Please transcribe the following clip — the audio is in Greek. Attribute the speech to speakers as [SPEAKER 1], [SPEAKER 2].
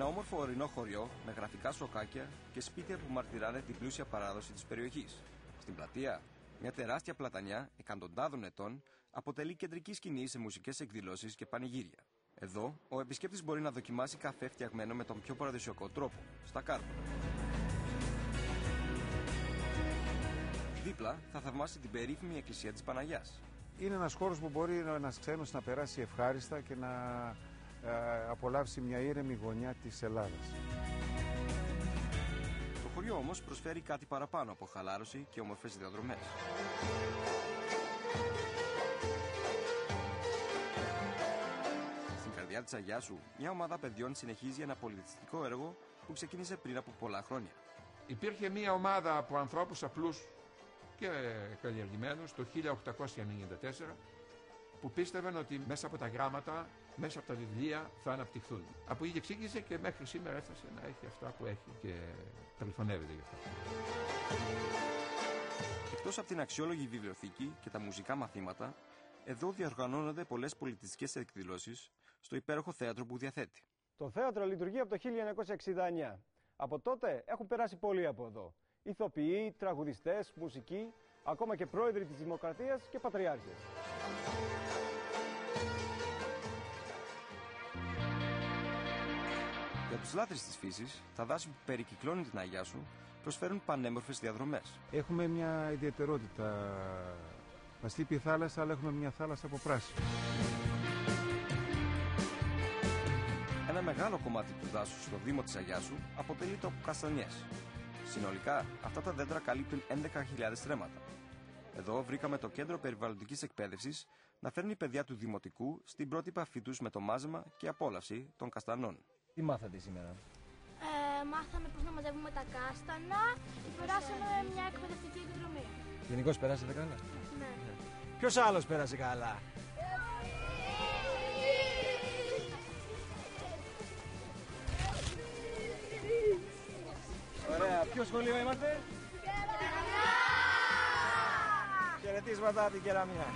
[SPEAKER 1] Ένα όμορφο ορεινό χωριό με γραφικά σοκάκια και σπίτια που μαρτυράνε την πλούσια παράδοση της περιοχής. Στην πλατεία, μια τεράστια πλατανιά εκατοντάδων ετών αποτελεί κεντρική σκηνή σε μουσικές εκδηλώσεις και πανηγύρια. Εδώ, ο επισκέπτης μπορεί να δοκιμάσει καφέ φτιαγμένο με τον πιο παραδοσιακό τρόπο, στα κάρβουνα. Δίπλα θα θαυμάσει την περίφημη εκκλησία της Παναγιάς.
[SPEAKER 2] Είναι ένας χώρος που μπορεί ένας ξένος να περάσει ευχάριστα και να απολαύσει μια ήρεμη γωνιά της Ελλάδας.
[SPEAKER 1] Το χωριό όμως προσφέρει κάτι παραπάνω από χαλάρωση και όμορφες διαδρομές. Στην καρδιά της Αγιάσου, μια ομάδα παιδιών συνεχίζει ένα πολιτιστικό έργο που ξεκίνησε πριν από πολλά χρόνια.
[SPEAKER 3] Υπήρχε μια ομάδα από ανθρώπους απλούς και καλλιεργημένους το 1894 που πίστευαν ότι μέσα από τα γράμματα, μέσα από τα βιβλία θα αναπτυχθούν. Από εκεί εξήγησε και μέχρι σήμερα έφτασε να έχει αυτά που έχει και περηφανεύεται γι' αυτό.
[SPEAKER 1] Εκτός από την αξιόλογη βιβλιοθήκη και τα μουσικά μαθήματα, εδώ διοργανώνονται πολλές πολιτιστικές εκδηλώσεις στο υπέροχο θέατρο που διαθέτει.
[SPEAKER 4] Το θέατρο λειτουργεί από το 1969. Από τότε έχουν περάσει πολλοί από εδώ. Ηθοποιοί, τραγουδιστές, μουσικοί, ακόμα και πρόεδροι της Δημοκρατίας και πατριάρχες.
[SPEAKER 1] Για τους λάτρεις της φύσης, τα δάση που περικυκλώνουν την Αγιάσου προσφέρουν πανέμορφες διαδρομές.
[SPEAKER 2] Έχουμε μια ιδιαιτερότητα. Μας λείπει η θάλασσα, αλλά έχουμε μια θάλασσα από πράσινο.
[SPEAKER 1] Ένα μεγάλο κομμάτι του δάσους στο Δήμο της Αγιάσου αποτελείται από καστανιές. Συνολικά, αυτά τα δέντρα καλύπτουν 11.000 στρέμματα. Εδώ βρήκαμε το Κέντρο Περιβαλλοντικής Εκπαίδευσης να φέρνει παιδιά του Δημοτικού στην πρώτη επαφή τους με το μάζεμα και απόλαυση των καστανών.
[SPEAKER 4] Τι μάθατε σήμερα?
[SPEAKER 5] Μάθαμε πώς να μαζεύουμε τα κάστανα και περάσαμε μια εκπαιδευτική εκδρομή.
[SPEAKER 4] Γενικώς περάσατε καλά?
[SPEAKER 5] Ναι.
[SPEAKER 4] Ποιος άλλος πέρασε καλά? Ωραία, ποιο σχολείο είμαστε? Κεραμιά! Χαιρετίσματα από την Κεραμιά.